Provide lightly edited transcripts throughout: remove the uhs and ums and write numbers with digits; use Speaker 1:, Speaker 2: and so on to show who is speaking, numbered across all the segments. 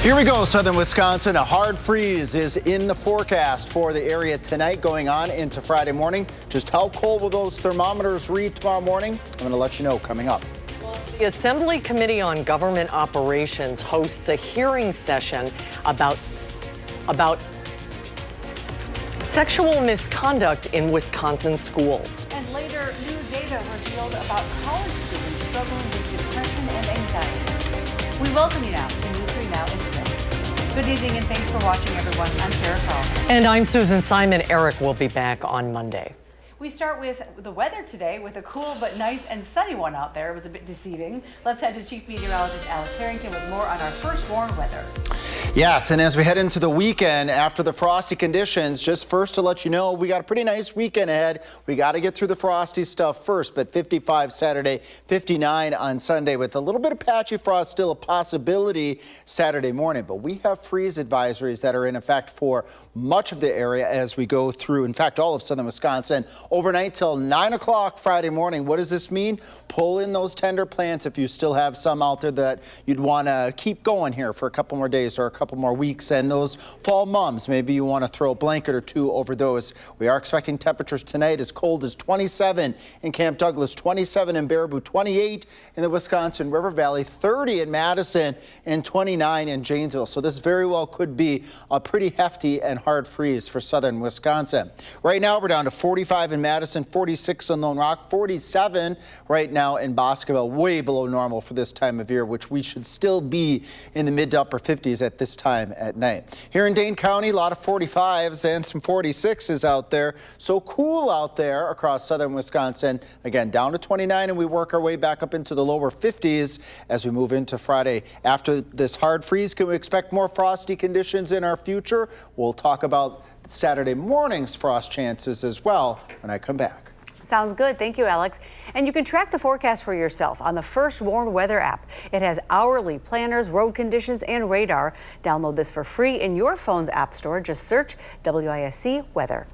Speaker 1: Here we go, southern Wisconsin. A hard freeze is in the forecast for the area tonight going on into Friday morning. Just how cold will those thermometers read tomorrow morning? I'm going to let you know coming up.
Speaker 2: The Assembly Committee on Government Operations hosts a hearing session about sexual misconduct in Wisconsin schools.
Speaker 3: And later, new data revealed about college students struggling with depression and anxiety. We welcome you now to News 3 Now at 6. Good evening and thanks for watching, everyone. I'm Sarah Carlson.
Speaker 2: And I'm Susan Simon. Eric will be back on Monday.
Speaker 3: We start with the weather today with a cool but nice and sunny one out there. It was a bit deceiving. Let's head to Chief Meteorologist Alex Harrington with more on our first warned weather.
Speaker 1: Yes, and as we head into the weekend after the frosty conditions, just first to let you know, we got a pretty nice weekend ahead. We got to get through the frosty stuff first, but 55 Saturday, 59 on Sunday with a little bit of patchy frost, still a possibility Saturday morning. But we have freeze advisories that are in effect for much of the area as we go through, in fact, all of southern Wisconsin, overnight till 9 o'clock Friday morning. What does this mean? Pull in those tender plants if you still have some out there that you'd want to keep going here for a couple more days or a couple more weeks. And those fall mums, maybe you want to throw a blanket or two over those. We are expecting temperatures tonight as cold as 27 in Camp Douglas, 27 in Baraboo, 28 in the Wisconsin River Valley, 30 in Madison, and 29 in Janesville. So this very well could be a pretty hefty and hard freeze for southern Wisconsin. Right now we're down to 45 in Madison, 46 in Lone Rock, 47 right now in Boscoville, way below normal for this time of year, which we should still be in the mid to upper 50s at this time at night. Here in Dane County, a lot of 45s and some 46s out there. So cool out there across southern Wisconsin. Again, down to 29, and we work our way back up into the lower 50s as we move into Friday. After this hard freeze, can we expect more frosty conditions in our future? We'll talk about Saturday morning's frost chances as well when I come back.
Speaker 3: Sounds good. Thank you, Alex. And you can track the forecast for yourself on the First Warned Weather app. It has hourly planners, road conditions, and radar. Download this for free in your phone's app store. Just search WISC Weather.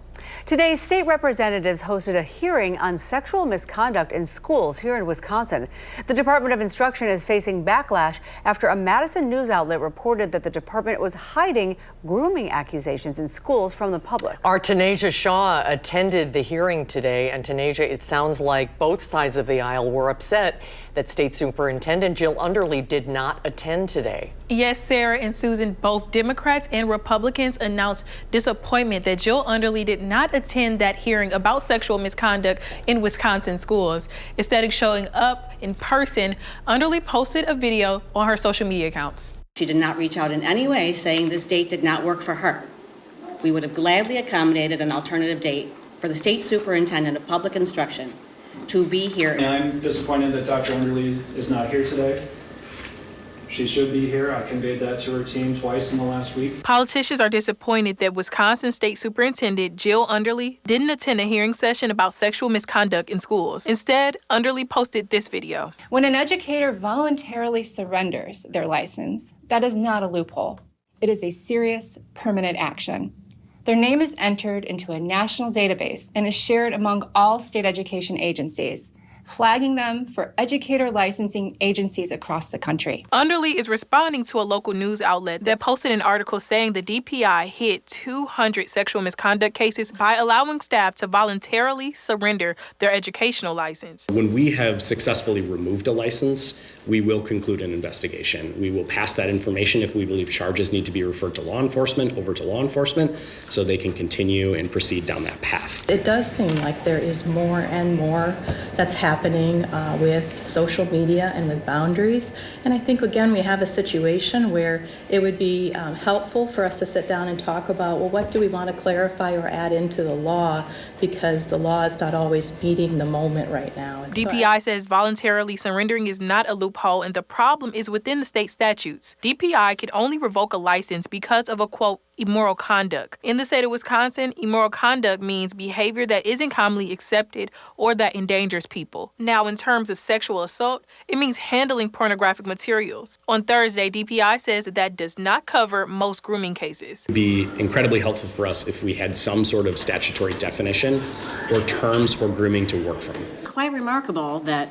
Speaker 3: Today, state representatives hosted a hearing on sexual misconduct in schools here in Wisconsin. The Department of Instruction is facing backlash after a Madison news outlet reported that the department was hiding grooming accusations in schools from the public.
Speaker 2: Our Tanasia Shaw attended the hearing today, and Tanasia, it sounds like both sides of the aisle were upset that State Superintendent Jill Underly did not attend today.
Speaker 4: Yes, Sarah and Susan, both Democrats and Republicans announced disappointment that Jill Underly did not attend that hearing about sexual misconduct in Wisconsin schools. Instead of showing up in person, Underly posted a video on her social media accounts.
Speaker 5: She did not reach out in any way saying this date did not work for her. We would have gladly accommodated an alternative date for the State Superintendent of Public Instruction to be here.
Speaker 6: And I'm disappointed that Dr. Underly is not here today. She should be here. I conveyed that to her team twice in the last week.
Speaker 4: Politicians are disappointed that Wisconsin State Superintendent Jill Underly didn't attend a hearing session about sexual misconduct in schools. Instead, Underly posted this video.
Speaker 7: When an educator voluntarily surrenders their license, that is not a loophole. It is a serious, permanent action. Their name is entered into a national database and is shared among all state education agencies, flagging them for educator licensing agencies across the country.
Speaker 4: Underly is responding to a local news outlet that posted an article saying the DPI hid 200 sexual misconduct cases by allowing staff to voluntarily surrender their educational license.
Speaker 8: When we have successfully removed a license, we will conclude an investigation. We will pass that information if we believe charges need to be referred to law enforcement, over to law enforcement, so they can continue and proceed down that path.
Speaker 9: It does seem like there is more and more that's happening with social media and with boundaries. And I think, again, we have a situation where it would be helpful for us to sit down and talk about, well, what do we want to clarify or add into the law, because the law is not always meeting the moment right now. And
Speaker 4: DPI says voluntarily surrendering is not a loophole, and the problem is within the state statutes. DPI can only revoke a license because of a, quote, immoral conduct. In the state of Wisconsin, immoral conduct means behavior that isn't commonly accepted or that endangers people. Now, in terms of sexual assault, it means handling pornographic materials. On Thursday, DPI says that does not cover most grooming cases.
Speaker 8: It would be incredibly helpful for us if we had some sort of statutory definition or terms for grooming to work from.
Speaker 5: Quite remarkable that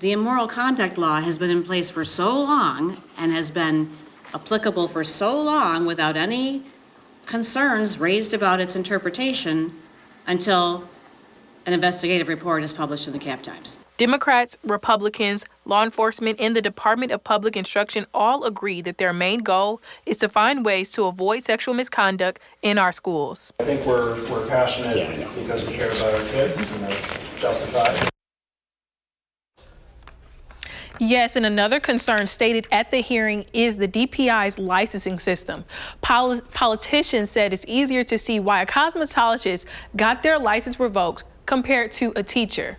Speaker 5: the immoral conduct law has been in place for so long and has been applicable for so long without any concerns raised about its interpretation until an investigative report is published in the Cap Times.
Speaker 4: Democrats, Republicans, law enforcement, and the Department of Public Instruction all agree that their main goal is to find ways to avoid sexual misconduct in our schools.
Speaker 6: I think we're passionate because we care about our kids, and that's justified.
Speaker 4: Yes, and another concern stated at the hearing is the DPI's licensing system. Politicians said it's easier to see why a cosmetologist got their license revoked compared to a teacher.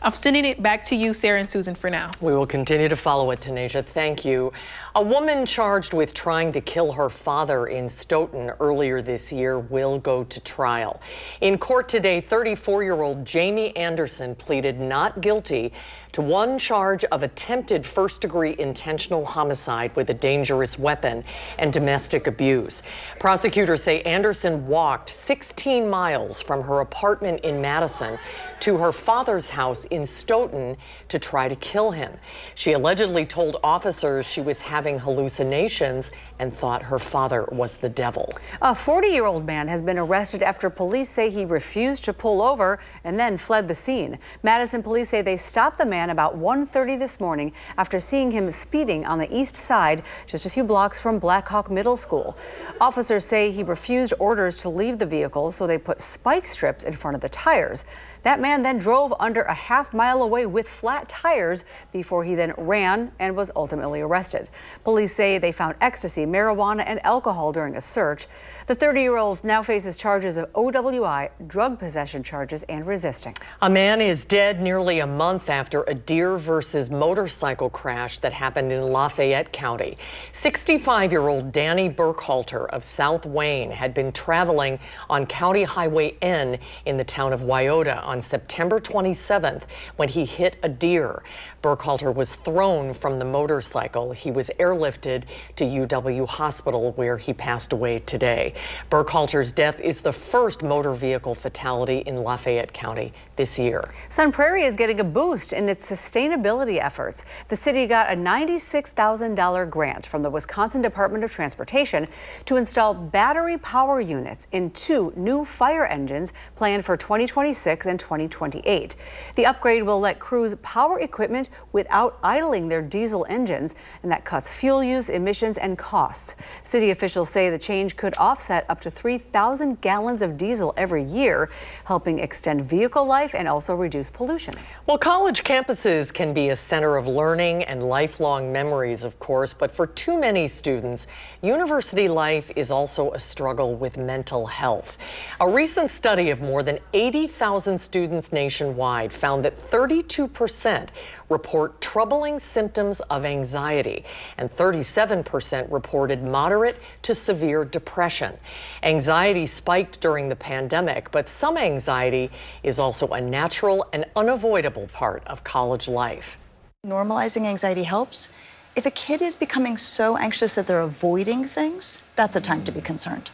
Speaker 4: I'm sending it back to you, Sarah and Susan, for now.
Speaker 2: We will continue to follow it, Tanisha. Thank you. A woman charged with trying to kill her father in Stoughton earlier this year will go to trial. In court today, 34-year-old Jamie Anderson pleaded not guilty to one charge of attempted first-degree intentional homicide with a dangerous weapon and domestic abuse. Prosecutors say Anderson walked 16 miles from her apartment in Madison to her father's house in Stoughton to try to kill him. She allegedly told officers she was having hallucinations and thought her father was the devil.
Speaker 3: A 40-year-old man has been arrested after police say he refused to pull over and then fled the scene. Madison police say they stopped the man about 1:30 this morning after seeing him speeding on the east side, just a few blocks from Blackhawk Middle School. Officers say he refused orders to leave the vehicle, so they put spike strips in front of the tires. That man then drove under a half-mile away with flat tires before he then ran and was ultimately arrested. Police say they found ecstasy, marijuana, and alcohol during a search. The 30-year-old now faces charges of OWI, drug possession charges, and resisting.
Speaker 2: A man is dead nearly a month after a deer versus motorcycle crash that happened in Lafayette County. 65-year-old Danny Burkhalter of South Wayne had been traveling on County Highway N in the town of Wyoda on September 27th when he hit a deer. Burkhalter was thrown from the motorcycle. He was airlifted to UW Hospital, where he passed away today. Burkhalter's death is the first motor vehicle fatality in Lafayette County this year.
Speaker 3: Sun Prairie is getting a boost in its sustainability efforts. The city got a $96,000 grant from the Wisconsin Department of Transportation to install battery power units in 2 new fire engines planned for 2026 and 2028. The upgrade will let crews power equipment without idling their diesel engines, and that cuts fuel use, emissions, and costs. City officials say the change could offset up to 3,000 gallons of diesel every year, helping extend vehicle life and also reduce pollution.
Speaker 2: Well, college campuses can be a center of learning and lifelong memories, of course, but for too many students, university life is also a struggle with mental health. A recent study of more than 80,000 students nationwide found that 32% report troubling symptoms of anxiety, and 37% reported moderate to severe depression. Anxiety spiked during the pandemic, but some anxiety is also a natural and unavoidable part of college life.
Speaker 10: Normalizing anxiety helps. If a kid is becoming so anxious that they're avoiding things, that's a time to be concerned.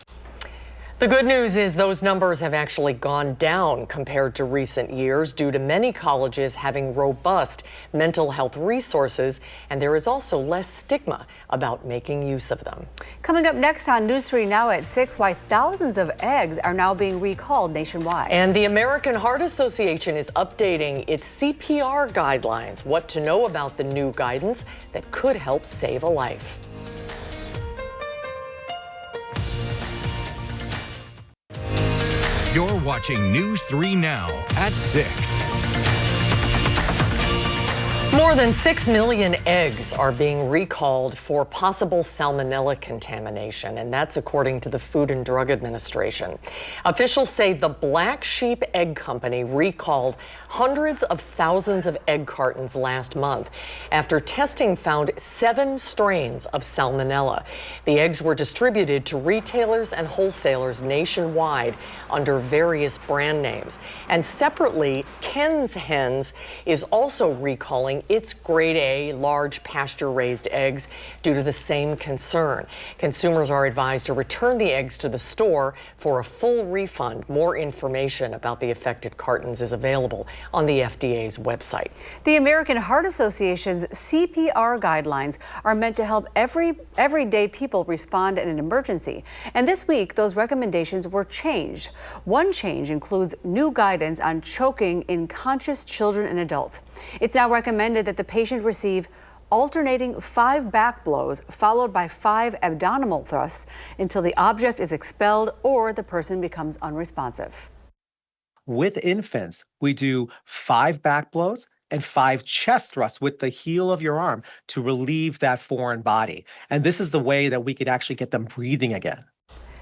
Speaker 2: The good news is those numbers have actually gone down compared to recent years due to many colleges having robust mental health resources, and there is also less stigma about making use of them.
Speaker 3: Coming up next on News 3 Now at 6, why thousands of eggs are now being recalled nationwide.
Speaker 2: And the American Heart Association is updating its CPR guidelines. What to know about the new guidance that could help save a life.
Speaker 11: You're watching News 3 Now at 6.
Speaker 2: More than 6 million eggs are being recalled for possible salmonella contamination, and that's according to the Food and Drug Administration. Officials say the Black Sheep Egg Company recalled hundreds of thousands of egg cartons last month after testing found 7 strains of salmonella. The eggs were distributed to retailers and wholesalers nationwide under various brand names. And separately, Ken's Hens is also recalling its grade A large pasture-raised eggs due to the same concern. Consumers are advised to return the eggs to the store for a full refund. More information about the affected cartons is available on the FDA's website.
Speaker 3: The American Heart Association's CPR guidelines are meant to help everyday people respond in an emergency. And this week, those recommendations were changed. One change includes new guidance on choking in conscious children and adults. It's now recommended that the patient receive alternating 5 back blows followed by 5 abdominal thrusts until the object is expelled or the person becomes unresponsive.
Speaker 12: With infants, we do 5 back blows and 5 chest thrusts with the heel of your arm to relieve that foreign body. And this is the way that we could actually get them breathing again.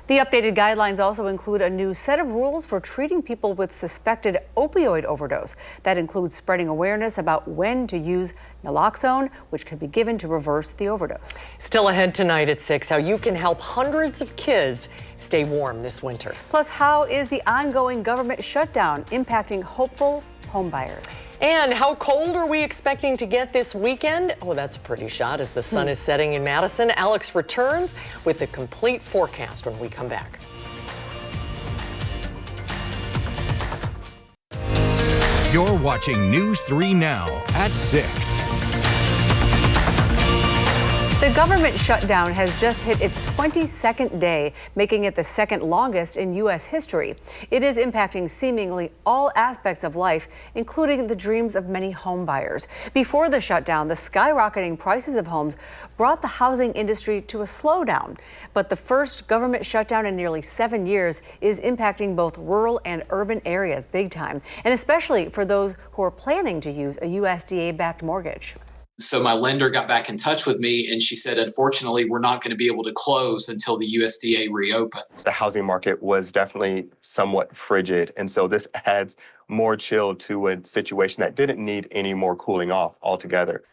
Speaker 3: The updated guidelines also include a new set of rules for treating people with suspected opioid overdose. That includes spreading awareness about when to use naloxone, which could be given to reverse the overdose.
Speaker 2: Still ahead tonight at 6, how you can help hundreds of kids stay warm this winter.
Speaker 3: Plus, how is the ongoing government shutdown impacting hopeful home buyers?
Speaker 2: And how cold are we expecting to get this weekend? Oh, that's a pretty shot as the sun is setting in Madison. Alex returns with the complete forecast when we come back.
Speaker 11: You're watching News 3 Now at 6.
Speaker 3: The government shutdown has just hit its 22nd day, making it the second longest in U.S. history. It is impacting seemingly all aspects of life, including the dreams of many home buyers. Before the shutdown, the skyrocketing prices of homes brought the housing industry to a slowdown. But the first government shutdown in nearly 7 years is impacting both rural and urban areas big time, and especially for those who are planning to use a USDA-backed mortgage.
Speaker 13: So my lender got back in touch with me and she said, unfortunately, we're not going to be able to close until the USDA reopens.
Speaker 14: The housing market was definitely somewhat frigid. And so this adds more chill to a situation that didn't need any more cooling off altogether.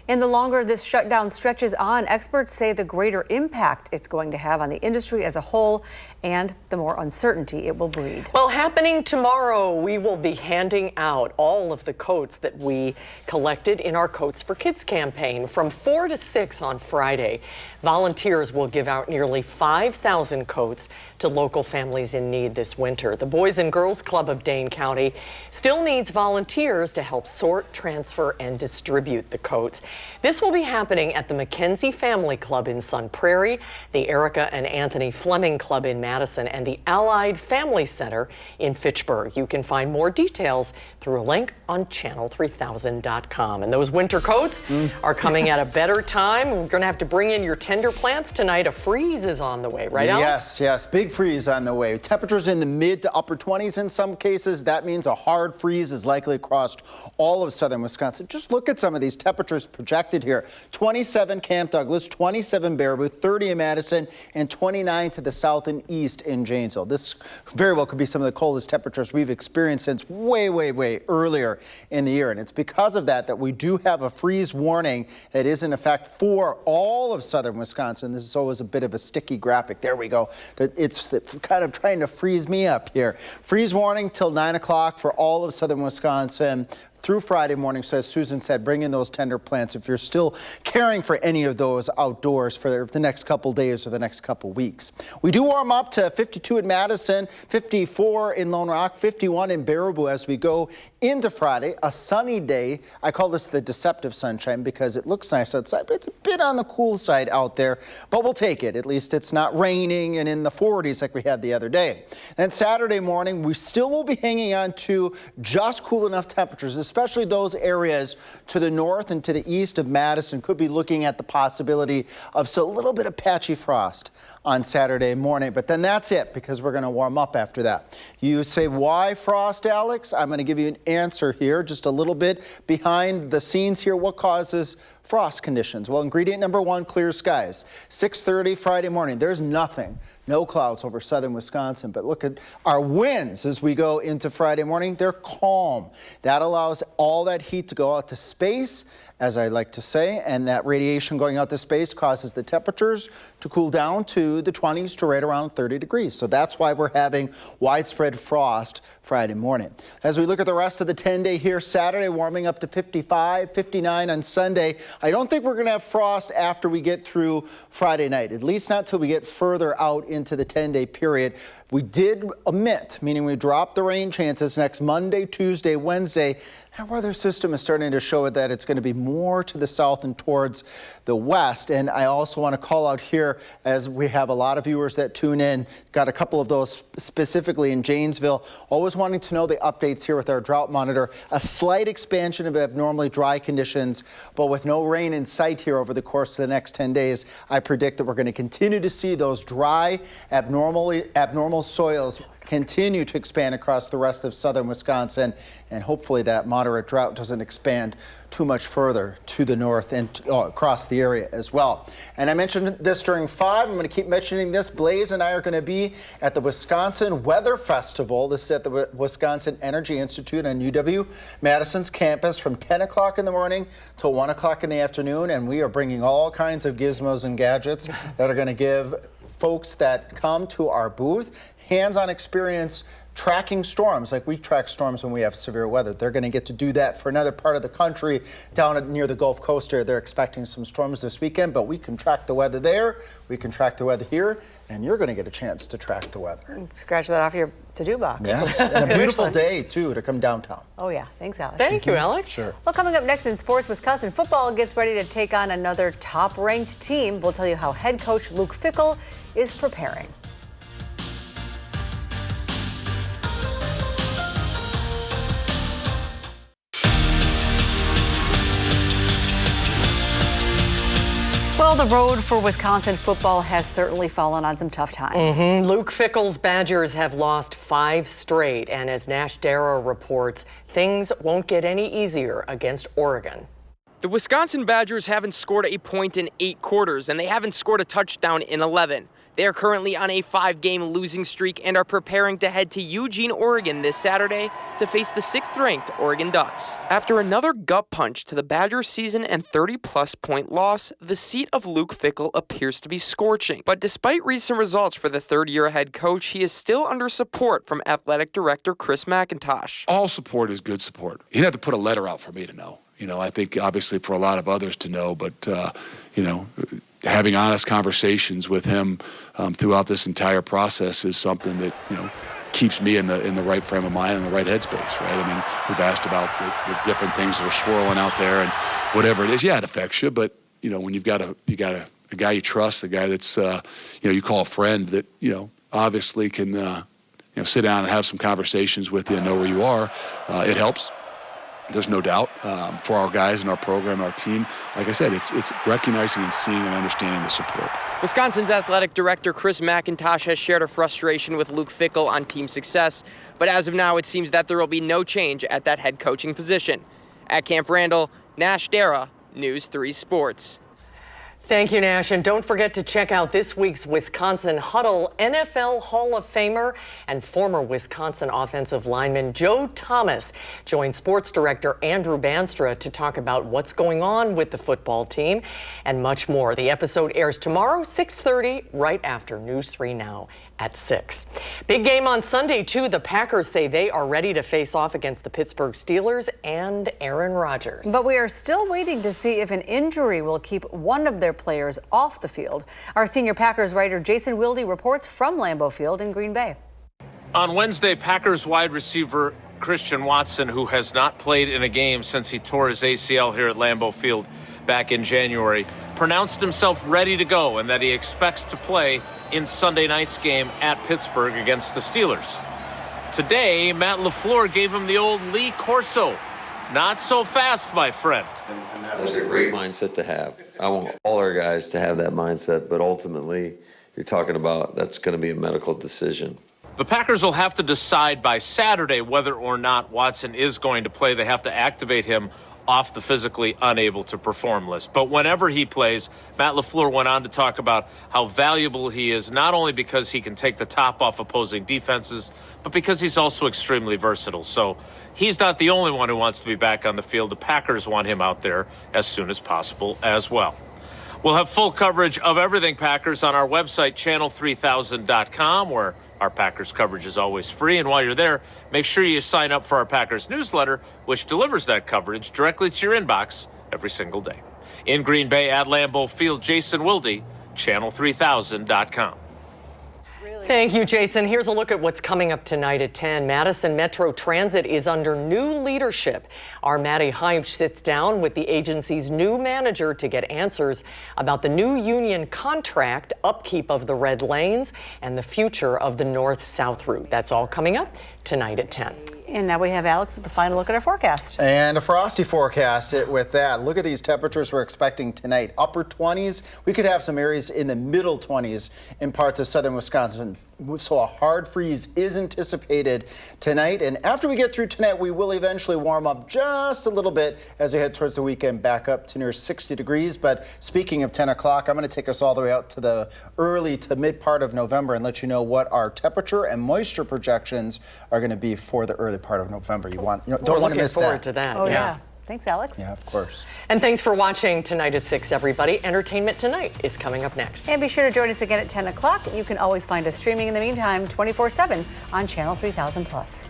Speaker 3: And the longer this shutdown stretches on, experts say the greater impact it's going to have on the industry as a whole and the more uncertainty it will breed.
Speaker 2: Well, happening tomorrow, we will be handing out all of the coats that we collected in our Coats for Kids campaign. From 4 to 6 on Friday, volunteers will give out nearly 5,000 coats to local families in need this winter. The Boys and Girls Club of Dane County still needs volunteers to help sort, transfer, and distribute the coats. This will be happening at the McKenzie Family Club in Sun Prairie, the Erica and Anthony Fleming Club in Madison, and the Allied Family Center in Fitchburg. You can find more details through a link on channel3000.com. And those winter coats are coming at a better time. We're going to have to bring in your tender plants tonight. A freeze is on the way, right, Alex?
Speaker 1: Yes, big freeze on the way. Temperatures in the mid to upper 20s in some cases. That means a hard freeze is likely across all of southern Wisconsin. Just look at some of these temperatures projected here. 27 Camp Douglas, 27 Baraboo, 30 in Madison, and 29 to the south and east in Janesville. This very well could be some of the coldest temperatures we've experienced since way earlier in the year. And it's because of that we do have a freeze warning that is in effect for all of southern Wisconsin. This is always a bit of a sticky graphic. There we go. It's kind of trying to freeze me up here. Freeze warning till 9 o'clock for all of southern Wisconsin through Friday morning. So as Susan said, bring in those tender plants if you're still caring for any of those outdoors for the next couple days or the next couple weeks. We do warm up to 52 in Madison, 54 in Lone Rock, 51 in Baraboo as we go into Friday. A sunny day. I call this the deceptive sunshine because it looks nice outside, but it's a bit on the cool side out there. But we'll take it. At least it's not raining and in the 40s like we had the other day. Then Saturday morning, we still will be hanging on to just cool enough temperatures, especially those areas to the north and to the east of Madison could be looking at the possibility of a little bit of patchy frost on Saturday morning. But then that's it because we're going to warm up after that. You say, why frost, Alex? I'm going to give you an answer here, just a little bit behind the scenes here. What causes frost conditions? Well, ingredient number 1, clear skies. 6:30 Friday morning, there's nothing. No clouds over southern Wisconsin, but look at our winds as we go into Friday morning. They're calm. That allows all that heat to go out to space as I like to say, and that radiation going out to space causes the temperatures to cool down to the 20s to right around 30 degrees. So that's why we're having widespread frost Friday morning. As we look at the rest of the 10-day here, Saturday warming up to 55, 59 on Sunday. I don't think we're going to have frost after we get through Friday night, at least not till we get further out into the 10-day period. We did omit, meaning we dropped the rain chances next Monday, Tuesday, Wednesday. Our weather system is starting to show that it's going to be more to the south and towards the west. And I also want to call out here, as we have a lot of viewers that tune in, got a couple of those specifically in Janesville, always wanting to know the updates here with our drought monitor. A slight expansion of abnormally dry conditions, but with no rain in sight here over the course of the next 10 days, I predict that we're going to continue to see those dry, abnormal soils continue to expand across the rest of southern Wisconsin, and hopefully that moderate drought doesn't expand too much further to the north and across the area as well. And I mentioned this during 5. I'm going to keep mentioning this. Blaze and I are going to be at the Wisconsin Weather Festival. This is at the Wisconsin Energy Institute on UW-Madison's campus from 10 o'clock in the morning till 1 o'clock in the afternoon, and we are bringing all kinds of gizmos and gadgets that are going to give folks that come to our booth hands-on experience tracking storms, like we track storms when we have severe weather. They're going to get to do that for another part of the country down near the Gulf Coast area. They're expecting some storms this weekend, but we can track the weather there, we can track the weather here, and you're going to get a chance to track the weather.
Speaker 3: Scratch that off your to-do box.
Speaker 1: Yes, and a beautiful day, too, to come downtown.
Speaker 3: Oh, yeah. Thanks, Alex.
Speaker 2: Thank you, Alex.
Speaker 1: Sure.
Speaker 3: Well, coming up next in sports, Wisconsin football gets ready to take on another top-ranked team. We'll tell you how head coach Luke Fickell is preparing. Well, the road for Wisconsin football has certainly fallen on some tough times.
Speaker 2: Luke Fickell's Badgers have lost 5 straight, and as Nash Dara reports, things won't get any easier against Oregon.
Speaker 15: The Wisconsin Badgers haven't scored a point in 8 quarters, and they haven't scored a touchdown in 11. They are currently on a 5-game losing streak and are preparing to head to Eugene, Oregon this Saturday to face the 6th-ranked Oregon Ducks. After another gut punch to the Badgers' season and 30-plus point loss, the seat of Luke Fickell appears to be scorching. But despite recent results for the third-year head coach, he is still under support from athletic director Chris McIntosh.
Speaker 16: All support is good support. You didn't have to put a letter out for me to know. I think obviously for a lot of others to know, but, having honest conversations with him throughout this entire process is something that, keeps me in the right frame of mind and the right headspace, right? I mean, we've asked about the different things that are swirling out there and whatever it is. Yeah, it affects you, but, when you've got a guy you trust, a guy that's, you call a friend that, obviously can, sit down and have some conversations with you and know where you are, it helps. There's no doubt for our guys and our program, our team. Like I said, it's recognizing and seeing and understanding the support.
Speaker 15: Wisconsin's athletic director Chris McIntosh has shared a frustration with Luke Fickell on team success, but as of now, it seems that there will be no change at that head coaching position. At Camp Randall, Nash Dara, News 3 Sports.
Speaker 2: Thank you, Nash. And don't forget to check out this week's Wisconsin Huddle. NFL Hall of Famer and former Wisconsin offensive lineman Joe Thomas joined sports director Andrew Banstra to talk about what's going on with the football team and much more. The episode airs tomorrow, 6:30, right after News 3 Now at 6. Big game on Sunday, too. The Packers say they are ready to face off against the Pittsburgh Steelers and Aaron Rodgers.
Speaker 3: But we are still waiting to see if an injury will keep one of their players off the field. Our senior Packers writer Jason Wilde reports from Lambeau Field in Green Bay.
Speaker 17: On Wednesday, Packers wide receiver Christian Watson, who has not played in a game since he tore his ACL here at Lambeau Field back in January, pronounced himself ready to go and that he expects to play in Sunday night's game at Pittsburgh against the Steelers. Today, Matt LaFleur gave him the old Lee Corso. Not so fast, my friend.
Speaker 18: And that was a great mindset to have. I want all our guys to have that mindset, but ultimately, you're talking about that's going to be a medical decision.
Speaker 17: The Packers will have to decide by Saturday whether or not Watson is going to play. They have to activate him off the physically unable to perform list. But whenever he plays, Matt LaFleur went on to talk about how valuable he is, not only because he can take the top off opposing defenses, but because he's also extremely versatile. So he's not the only one who wants to be back on the field. The Packers want him out there as soon as possible as well. We'll have full coverage of everything Packers on our website, channel3000.com, where our Packers coverage is always free. And while you're there, make sure you sign up for our Packers newsletter, which delivers that coverage directly to your inbox every single day. In Green Bay at Lambeau Field, Jason Wilde, channel3000.com.
Speaker 2: Thank you, Jason. Here's a look at what's coming up tonight at 10. Madison Metro Transit is under new leadership. Our Maddie Heimsch sits down with the agency's new manager to get answers about the new union contract, upkeep of the red lanes, and the future of the north-south route. That's all coming up tonight at 10.
Speaker 3: And now we have Alex with the final look at our forecast.
Speaker 1: And a frosty forecast with that. Look at these temperatures we're expecting tonight. Upper 20s. We could have some areas in the middle 20s in parts of southern Wisconsin. So a hard freeze is anticipated tonight. And after we get through tonight, we will eventually warm up just a little bit as we head towards the weekend, back up to near 60 degrees. But speaking of 10 o'clock, I'm going to take us all the way out to the early to mid part of November and let you know what our temperature and moisture projections are going to be for the early part of November. Don't want to miss that.
Speaker 2: We're looking forward to that.
Speaker 3: Oh, yeah. Thanks, Alex.
Speaker 1: Yeah, of course.
Speaker 2: And thanks for watching Tonight at 6, everybody. Entertainment Tonight is coming up next.
Speaker 3: And be sure to join us again at 10 o'clock. You can always find us streaming in the meantime 24/7 on Channel 3000+.